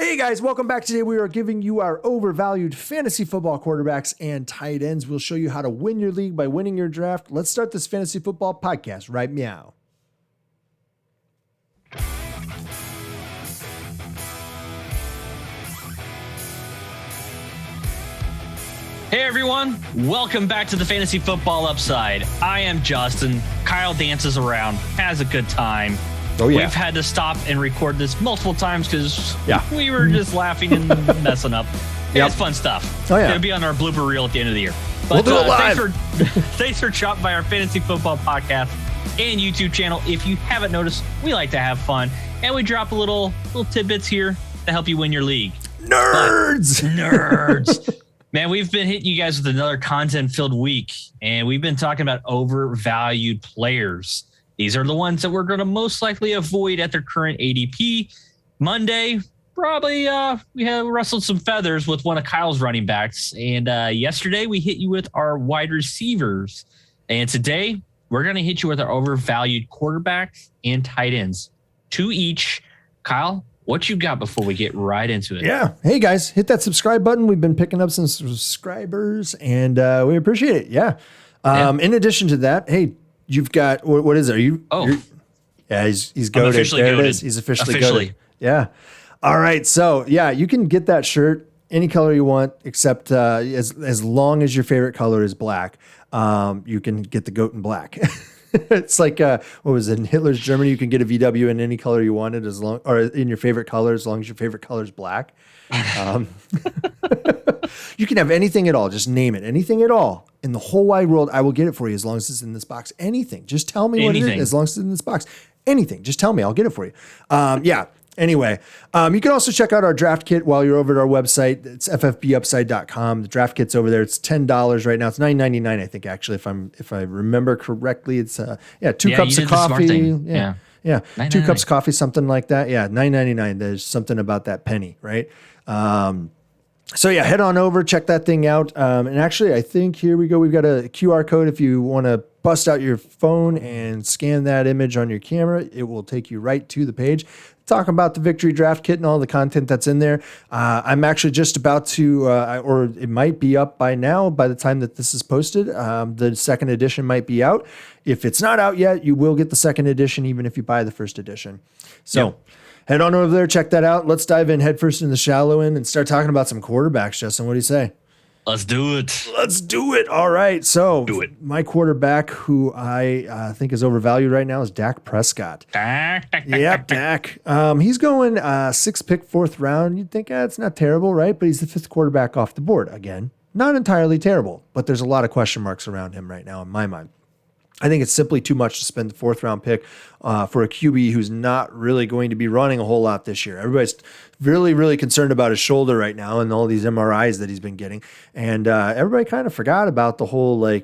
Hey guys, welcome back. Today we are giving you our overvalued fantasy football quarterbacks and tight ends. We'll show you how to win your league by winning your draft. Let's start this fantasy football podcast right meow. Hey everyone, welcome back to the Fantasy Football Upside. I am Justin. Kyle dances around, has a good time. Oh yeah. We've had to stop and record this multiple times because we were just laughing and messing up. It's fun stuff. Oh yeah. It'll be on our blooper reel at the end of the year. But we'll do it live. Thanks for dropping by our Fantasy Football Podcast and YouTube channel. If you haven't noticed, we like to have fun and we drop little tidbits here to help you win your league. Nerds. Man, we've been hitting you guys with another content-filled week, and we've been talking about overvalued players. These are the ones that we're going to most likely avoid at their current ADP. Monday, probably we have rustled some feathers with one of Kyle's running backs, and yesterday we hit you with our wide receivers. And today, we're going to hit you with our overvalued quarterbacks and tight ends. 2 each. Kyle, what you got before we get right into it? Yeah. Hey guys, hit that subscribe button. We've been picking up some subscribers and we appreciate it. Yeah. In addition to that, hey, you've got, what is it? Are you? Oh, yeah, he's goated. There goated. It is. He's officially goated. Yeah. All right. So yeah, you can get that shirt any color you want, except as long as your favorite color is black, you can get the goat in black. It's like what was it, in Hitler's Germany? You can get a VW in any color you wanted, as long, or in your favorite color, as long as your favorite color is black. You can have anything at all. Just name it, anything at all in the whole wide world. I will get it for you as long as it's in this box. Anything, just tell me what it is. As long as it's in this box, anything, just tell me. I'll get it for you. Yeah. Anyway, you can also check out our draft kit while you're over at our website. It's ffbupside.com. The draft kit's over there. It's $10 right now. It's $9.99, I think, actually, if I remember correctly. It's 2 cups of coffee. Yeah. 2 cups of coffee, something like that. Yeah, $9.99. There's something about that penny, right? So yeah, head on over, check that thing out. And actually, I think here we go. We've got a QR code. If you want to bust out your phone and scan that image on your camera, it will take you right to the page. Talking about the Victory Draft Kit and all the content that's in there. I'm actually just about to, or it might be up by now by the time that this is posted. The second edition might be out. If it's not out yet, you will get the second edition, even if you buy the first edition. So head on over there, check that out. Let's dive in headfirst in the shallow end and start talking about some quarterbacks, Justin. What do you say? Let's do it. Let's do it. All right. So my quarterback, who I think is overvalued right now, is Dak Prescott. Dak. He's going 6th pick, 4th round. You'd think it's not terrible, right? But he's the 5th quarterback off the board. Again, not entirely terrible, but there's a lot of question marks around him right now in my mind. I think it's simply too much to spend the 4th round pick for a QB who's not really going to be running a whole lot this year. Everybody's really, really concerned about his shoulder right now and all these MRIs that he's been getting. And everybody kind of forgot about the whole,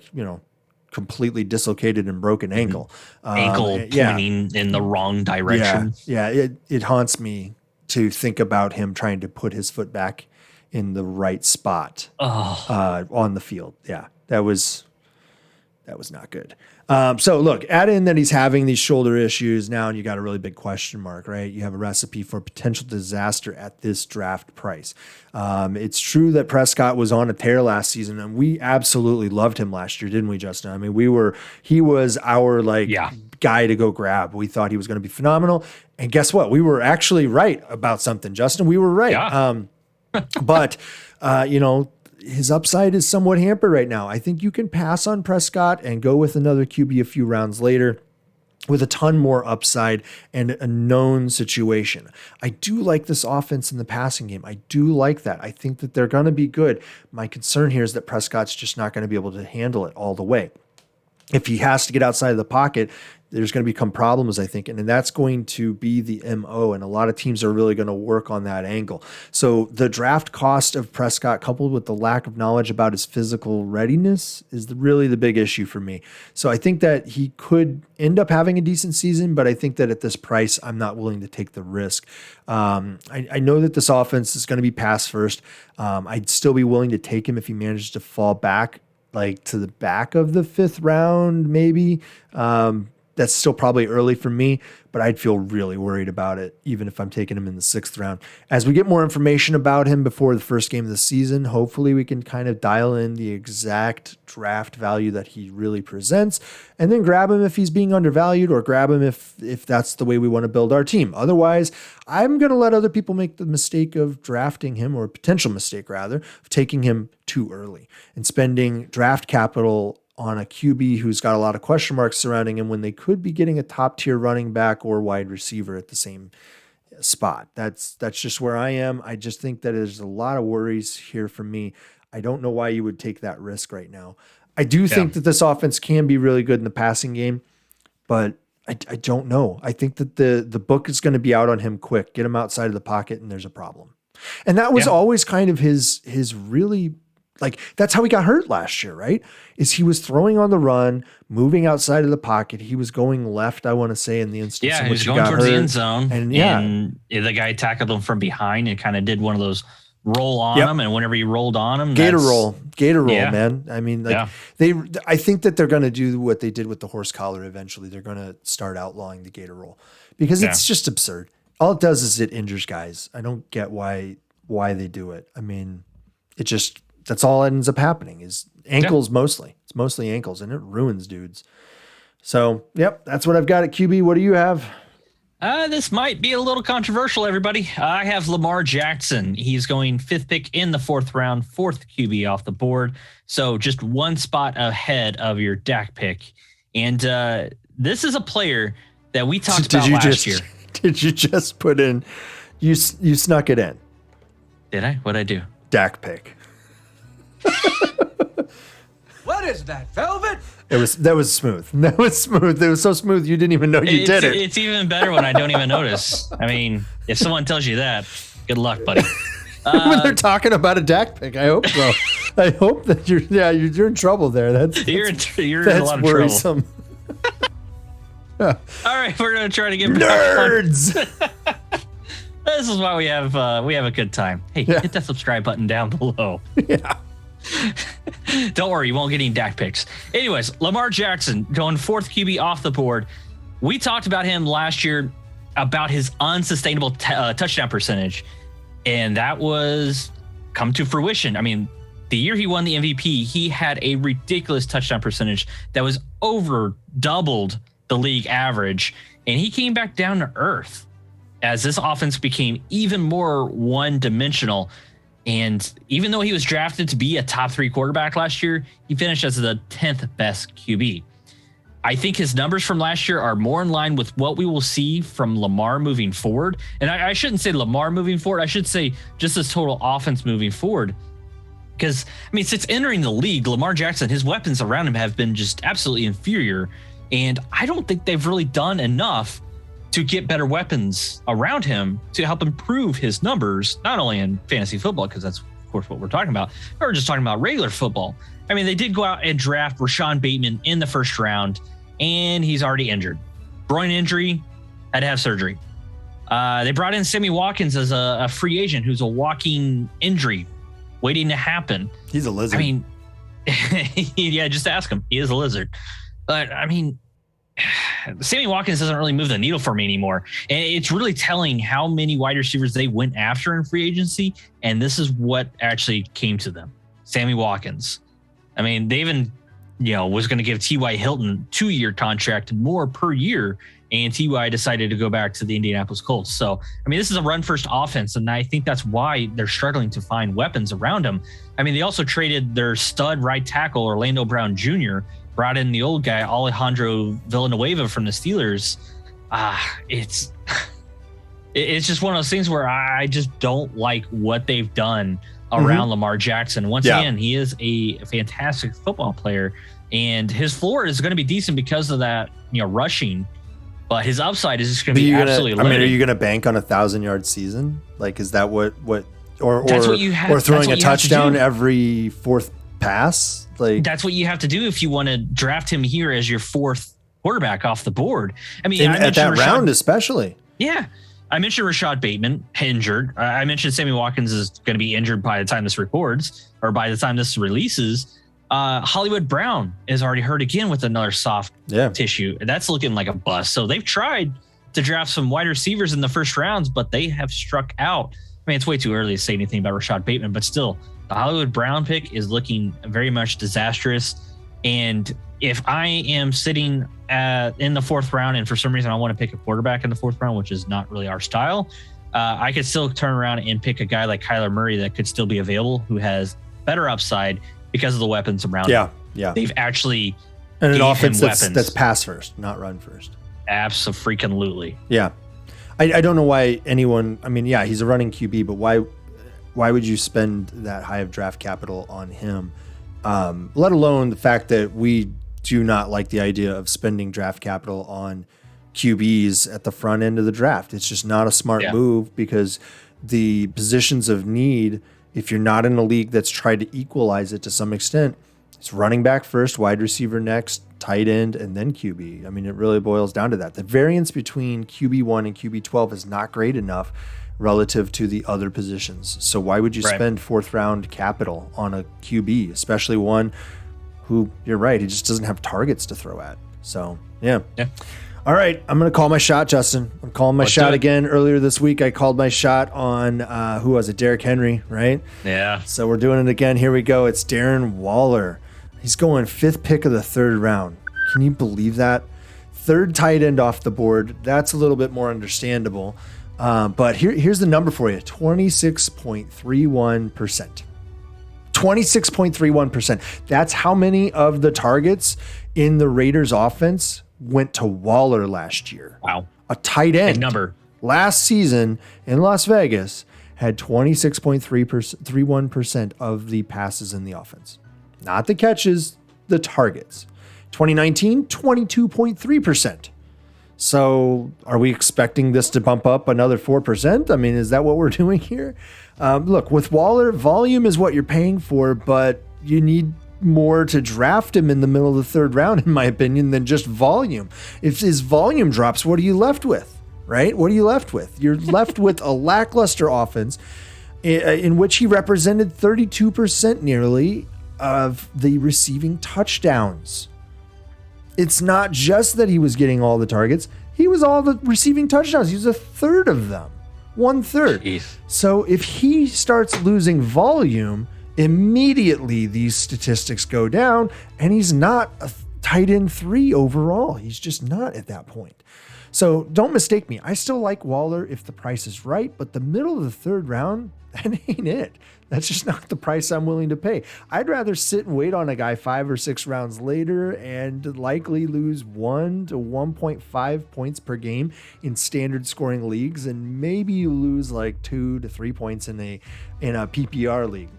completely dislocated and broken ankle. Ankle pointing in the wrong direction. Yeah. It haunts me to think about him trying to put his foot back in the right spot on the field. Yeah, that was not good. So look, add in that he's having these shoulder issues now, and you got a really big question mark, right? You have a recipe for potential disaster at this draft price. It's true that Prescott was on a tear last season, and we absolutely loved him last year, didn't we, Justin? I mean, he was our guy to go grab. We thought he was going to be phenomenal. And guess what? We were actually right about something, Justin. We were right. Yeah. But his upside is somewhat hampered right now. I think you can pass on Prescott and go with another QB a few rounds later with a ton more upside and a known situation. I do like this offense in the passing game. I do like that. I think that they're going to be good. My concern here is that Prescott's just not going to be able to handle it all the way. If he has to get outside of the pocket, there's going to become problems, I think, and that's going to be the MO, and a lot of teams are really going to work on that angle. So the draft cost of Prescott, coupled with the lack of knowledge about his physical readiness, is really the big issue for me. So I think that he could end up having a decent season, but I think that at this price, I'm not willing to take the risk. I know that this offense is going to be pass first. I'd still be willing to take him if he manages to fall back to the back of the 5th round, maybe. that's still probably early for me, but I'd feel really worried about it, even if I'm taking him in the 6th round. As we get more information about him before the first game of the season, hopefully we can kind of dial in the exact draft value that he really presents, and then grab him if he's being undervalued, or grab him if that's the way we want to build our team. Otherwise, I'm going to let other people make the mistake of drafting him, or a potential mistake rather, of taking him too early and spending draft capital on a QB who's got a lot of question marks surrounding him when they could be getting a top tier running back or wide receiver at the same spot. That's just where I am. I just think that there's a lot of worries here for me. I don't know why you would take that risk right now. I do think that this offense can be really good in the passing game, but I don't know. I think that the book is going to be out on him quick. Get him outside of the pocket and there's a problem. And that was always kind of his really, like, that's how he got hurt last year, right? Is he was throwing on the run, moving outside of the pocket. He was going left, I want to say, in the instance in he which was he going got towards hurt. the end zone. And and the guy tackled him from behind and kind of did one of those roll on him. And whenever he rolled on him, Gator roll, man. I mean, like I think that they're going to do what they did with the horse collar eventually. They're going to start outlawing the gator roll because it's just absurd. All it does is it injures guys. I don't get why they do it. I mean, that's all that ends up happening is ankles mostly. It's mostly ankles, and it ruins dudes. So, that's what I've got at QB. What do you have? This might be a little controversial, everybody. I have Lamar Jackson. He's going 5th pick in the 4th round, 4th QB off the board. So just one spot ahead of your Dak pick. And this is a player that we talked about last year. Did you just put in, you snuck it in? Did I? What'd I do? Dak pick. What is that, velvet? That was smooth. That was smooth. It was so smooth you didn't even know you did it. It's even better when I don't even notice. I mean, if someone tells you that, good luck, buddy. When they're talking about a Dak pick, I hope so. I hope that you're in trouble there. You're in a lot of worrisome. Trouble. All right, we're gonna try to get nerds. This is why we have a good time. Hey, hit that subscribe button down below. Yeah. Don't worry, you won't get any Dak picks. Anyways, Lamar Jackson going 4th QB off the board. We talked about him last year about his unsustainable touchdown percentage, and that was come to fruition. I mean, the year he won the MVP, he had a ridiculous touchdown percentage that was over doubled the league average, and he came back down to earth as this offense became even more one-dimensional. And even though he was drafted to be a top 3 quarterback last year, he finished as the 10th best QB. I think his numbers from last year are more in line with what we will see from Lamar moving forward. And I shouldn't say Lamar moving forward. I should say just this total offense moving forward. Because, I mean, since entering the league, Lamar Jackson, his weapons around him have been just absolutely inferior. And I don't think they've really done enough to get better weapons around him to help improve his numbers, not only in fantasy football, because that's, of course, what we're talking about, but we're just talking about regular football. I mean, they did go out and draft Rashad Bateman in the 1st round, and he's already injured. Groin injury, had to have surgery. They brought in Sammy Watkins as a free agent who's a walking injury waiting to happen. He's a lizard. I mean, yeah, just ask him. He is a lizard. But, I mean, Sammy Watkins doesn't really move the needle for me anymore. And it's really telling how many wide receivers they went after in free agency. And this is what actually came to them. Sammy Watkins. I mean, they even, was going to give T.Y. Hilton 2-year contract more per year. And T.Y. decided to go back to the Indianapolis Colts. So, I mean, this is a run-first offense. And I think that's why they're struggling to find weapons around him. I mean, they also traded their stud right tackle, Orlando Brown Jr., brought in the old guy, Alejandro Villanueva from the Steelers. It's just one of those things where I just don't like what they've done around Lamar Jackson. Once again, he is a fantastic football player, and his floor is going to be decent because of that, rushing. But his upside is just going to be absolutely limited. I mean, are you going to bank on a 1,000-yard season? Like, is that what or that's what you have, or throwing a touchdown every 4th pass? Like, that's what you have to do if you want to draft him here as your 4th quarterback off the board. I mean, at that round especially. Yeah. I mentioned Rashad Bateman injured. I mentioned Sammy Watkins is going to be injured by the time this records or by the time this releases. Hollywood Brown is already hurt again with another soft tissue. That's looking like a bust. So they've tried to draft some wide receivers in the first rounds, but they have struck out. I mean, it's way too early to say anything about Rashad Bateman, but still, the Hollywood Brown pick is looking very much disastrous. And if I am sitting in the fourth round and for some reason I want to pick a quarterback in the fourth round, which is not really our style, I could still turn around and pick a guy like Kyler Murray that could still be available, who has better upside because of the weapons around him. Yeah. They've actually and an offense that's pass first, not run first. Absolutely. Yeah. I don't know why anyone, I mean, yeah, he's a running QB, but why would you spend that high of draft capital on him? Let alone the fact that we do not like the idea of spending draft capital on QBs at the front end of the draft. It's just not a smart move, because the positions of need, if you're not in a league that's tried to equalize it to some extent, it's running back first, wide receiver next, tight end, and then QB. I mean, it really boils down to that. The variance between QB1 and QB12 is not great enough relative to the other positions. So why would you spend fourth round capital on a QB, especially one who, you're right, he just doesn't have targets to throw at. So, yeah. All right, I'm going to call my shot, Justin. I'm calling my shot again. Earlier this week, I called my shot on, who was it? Derrick Henry, right? Yeah. So we're doing it again. Here we go. It's Darren Waller. He's going 5th pick of the 3rd round. Can you believe that? 3rd tight end off the board. That's a little bit more understandable. But here's the number for you. 26.31%. 26.31%. That's how many of the targets in the Raiders offense went to Waller last year. Wow. A tight end. Big number. Last season in Las Vegas had 26.31% of the passes in the offense. Not the catches, the targets. 2019, 22.3%. So are we expecting this to bump up another 4%? I mean, is that what we're doing here? Look, with Waller, volume is what you're paying for, but you need more to draft him in the middle of the 3rd round, in my opinion, than just volume. If his volume drops, what are you left with, right? What are you left with? You're left with a lackluster offense in which he represented 32% nearly of the receiving touchdowns. It's not just that he was getting all the targets. He was all the receiving touchdowns. He was 1/3 of them. 1/3. Jeez. So if he starts losing volume, immediately these statistics go down, and he's not a tight end 3 overall. He's just not at that point. So don't mistake me. I still like Waller if the price is right, but the middle of the 3rd round, that ain't it. That's just not the price I'm willing to pay. I'd rather sit and wait on a guy 5 or 6 rounds later and likely lose 1 to 1.5 points per game in standard scoring leagues, and maybe you lose like 2 to 3 points in a PPR league.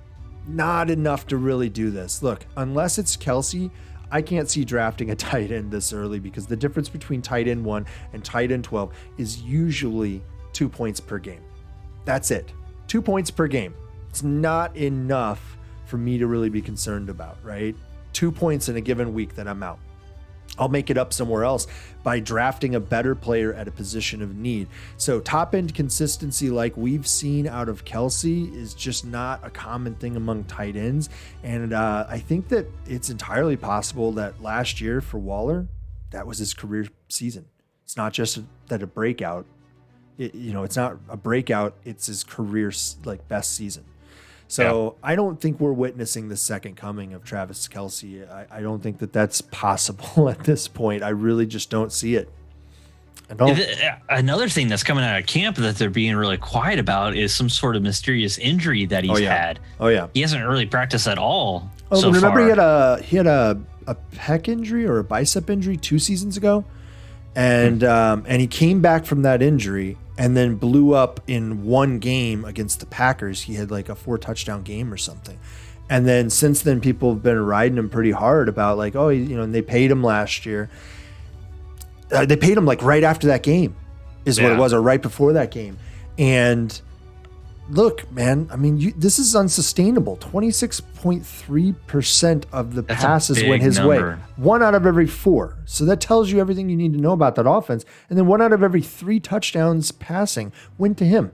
Not enough to really do this. Look, unless it's Kelsey, I can't see drafting a tight end this early, because the difference between tight end 1 and tight end 12 is usually 2 points per game. That's it. 2 points per game. It's not enough for me to really be concerned about, right? 2 points in a given week that I'm out. I'll make it up somewhere else by drafting a better player at a position of need. So top end consistency like we've seen out of Kelsey is just not a common thing among tight ends. And I think that it's entirely possible that last year for Waller, that was his career season. It's not just that a breakout. It's not a breakout. It's his career best season. So I don't think we're witnessing the second coming of Travis Kelsey. I don't think that that's possible at this point. I really just don't see it. Another thing that's coming out of camp that they're being really quiet about is some sort of mysterious injury that he's had. Oh yeah. He hasn't really practiced at all. Remember he had a pec injury or a bicep injury 2 seasons ago, and he came back from that injury and then blew up in one game against the Packers. He had like a 4 touchdown game or something. And then since then, people have been riding him pretty hard about and they paid him last year. They paid him like right after that game is what it was, or right before that game. And look, man, I mean, this is unsustainable. 26.3% of the passes went his way. 1 out of every 4. So that tells you everything you need to know about that offense. And then 1 out of every 3 touchdowns passing went to him.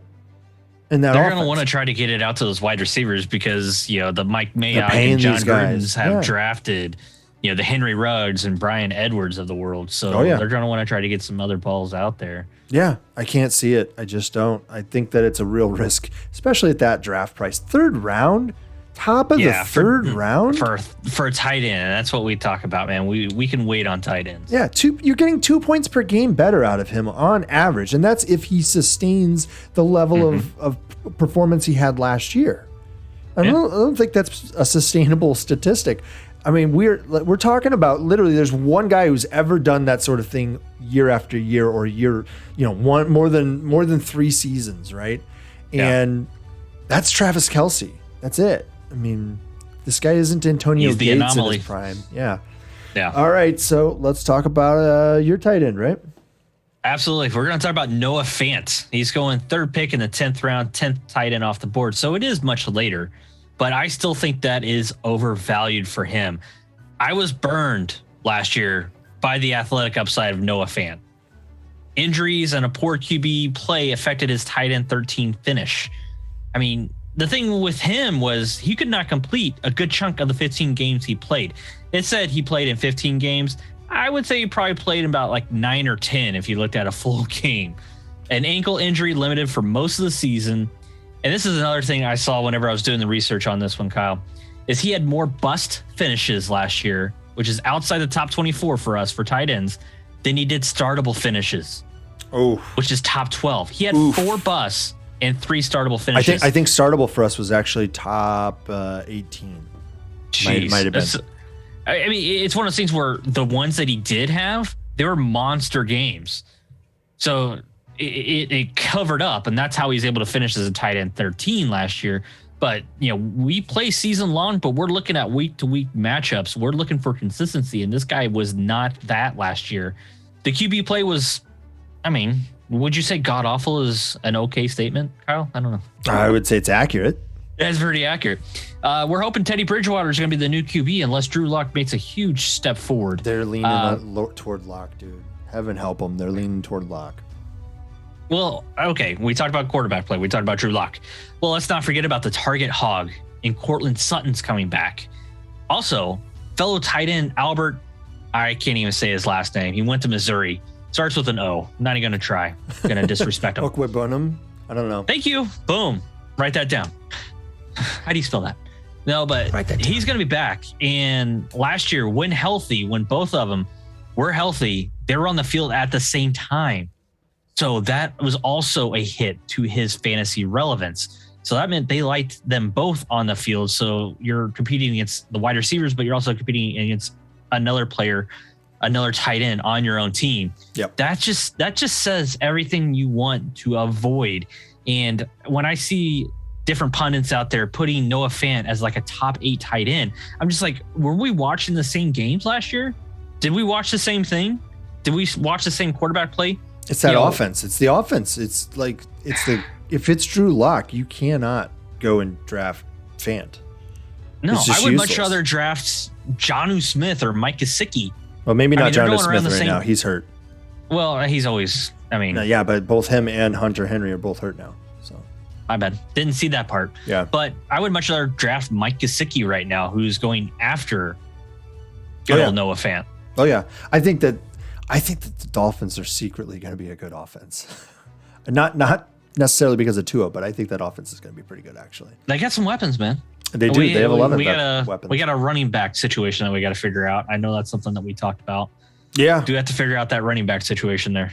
in that They're offense. going to want to try to get it out to those wide receivers because, the Mike Mayock paying and John these guys. Grudens have drafted, the Henry Ruggs and Brian Edwards of the world. So they're going to want to try to get some other balls out there. Yeah, I can't see it. I just don't. I think that it's a real risk, especially at that draft price. Third round, top of the third round for a tight end. That's what we talk about, man. We can wait on tight ends. Yeah, you're getting 2 points per game better out of him on average, and that's if he sustains the level of performance he had last year. I don't think that's a sustainable statistic. I mean, we're talking about literally there's one guy who's ever done that sort of thing year after year or year, one more than 3 seasons, right? And that's Travis Kelce. That's it. I mean, this guy isn't Antonio Gates in his prime. Yeah. All right, so let's talk about your tight end, right? Absolutely. We're going to talk about Noah Fant. He's going 3rd pick in the 10th round, 10th tight end off the board. So it is much later, but I still think that is overvalued for him. I was burned last year by the athletic upside of Noah Fant. Injuries and a poor QB play affected his tight end 13 finish. I mean, the thing with him was he could not complete a good chunk of the 15 games he played. It said he played in 15 games. I would say he probably played about like 9 or 10 if you looked at a full game. An ankle injury limited for most of the season. And this is another thing I saw whenever I was doing the research on this one, Kyle, is he had more bust finishes last year, which is outside the top 24 for us for tight ends, than he did startable finishes, which is top 12. He had 4 busts and 3 startable finishes. I think startable for us was actually top 18. Jeez. Might have been. I mean, it's one of those things where the ones that he did have, they were monster games. So it covered up, and that's how he's able to finish as a tight end 13 last year. But, we play season long, but we're looking at week-to-week matchups. We're looking for consistency, and this guy was not that last year. The QB play was, would you say god-awful is an okay statement, Kyle? I don't know. I would say it's accurate. That's pretty accurate. We're hoping Teddy Bridgewater is going to be the new QB unless Drew Lock makes a huge step forward. They're leaning toward Lock, dude. Heaven help them. They're leaning toward Lock. Well, okay. We talked about quarterback play. We talked about Drew Lock. Well, let's not forget about the target hog in Cortland Sutton's coming back. Also, fellow tight end Albert, I can't even say his last name. He went to Missouri. Starts with an O. Not even going to try. Going to disrespect him. Okwebunam? I don't know. Thank you. Boom. Write that down. How do you spell that? No, but he's going to be back. And last year, when both of them were healthy, they were on the field at the same time. So that was also a hit to his fantasy relevance. So that meant they liked them both on the field. So you're competing against the wide receivers, but you're also competing against another player, another tight end on your own team. Yep. That just says everything you want to avoid. And when I see different pundits out there putting Noah Fant as like a top 8 tight end, I'm just like, were we watching the same games last year? Did we watch the same thing? Did we watch the same quarterback play? It's that offense. It's the offense. It's like if it's Drew Lock, you cannot go and draft Fant. No, I would much rather draft Jonnu Smith or Mike Gesicki. Well, maybe not Jonnu Smith right now. He's hurt. Well, he's always. Yeah, but both him and Hunter Henry are both hurt now. So my bad. Didn't see that part. Yeah, but I would much rather draft Mike Gesicki right now, who's going after old Noah Fant. Oh yeah, I think that the Dolphins are secretly going to be a good offense. Not necessarily because of Tua, but I think that offense is going to be pretty good, actually. They got some weapons, man. They do. They have a lot of weapons. We got a running back situation that we got to figure out. I know that's something that we talked about. Yeah. Do we have to figure out that running back situation there?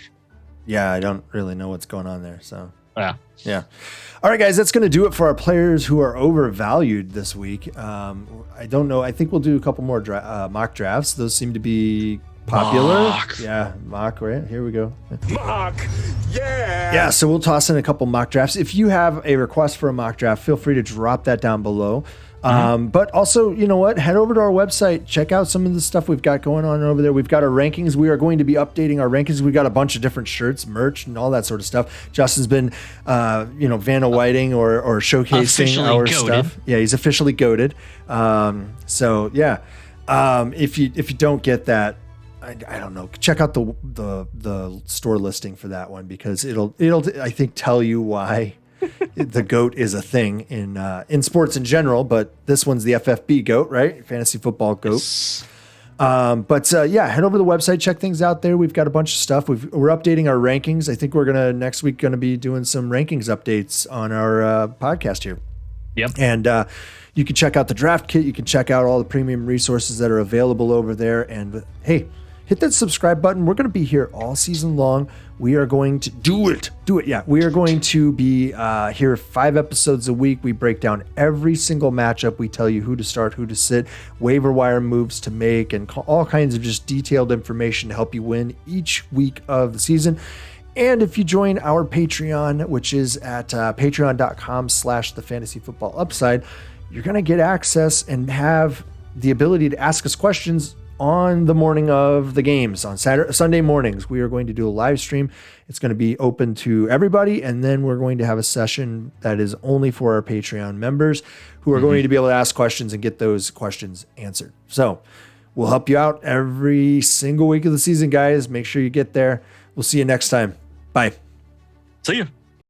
Yeah, I don't really know what's going on there. So yeah. All right, guys, that's going to do it for our players who are overvalued this week. I don't know. I think we'll do a couple more mock drafts. Those seem to be popular. Yeah, mock, right? Here we go. Mock, yeah. Yeah, so we'll toss in a couple mock drafts. If you have a request for a mock draft, feel free to drop that down below. But also, you know what? Head over to our website. Check out some of the stuff we've got going on over there. We've got our rankings. We are going to be updating our rankings. We've got a bunch of different shirts, merch, and all that sort of stuff. Justin's been, Vanna Whiting or showcasing officially our goated stuff. Yeah, he's officially goated. If you don't get that, I don't know. Check out the store listing for that one because it'll I think tell you why the GOAT is a thing in sports in general, but this one's the FFB GOAT, right? Fantasy football GOAT. Yes. Head over to the website, check things out there. We've got a bunch of stuff. We're updating our rankings. I think we're next week gonna be doing some rankings updates on our podcast here. Yep. And you can check out the draft kit. You can check out all the premium resources that are available over there. And hey, hit that subscribe button. We're going to be here all season long. We are going to do it. Yeah. We are going to be here 5 episodes a week. We break down every single matchup. We tell you who to start, who to sit, waiver wire moves to make, and all kinds of just detailed information to help you win each week of the season. And if you join our Patreon, which is at patreon.com/the fantasy football upside, you're going to get access and have the ability to ask us questions on the morning of the games on Sunday mornings. We are going to do a live stream. It's going to be open to everybody. And then we're going to have a session that is only for our Patreon members who are going to be able to ask questions and get those questions answered. So we'll help you out every single week of the season, guys. Make sure you get there. We'll see you next time. Bye. See you.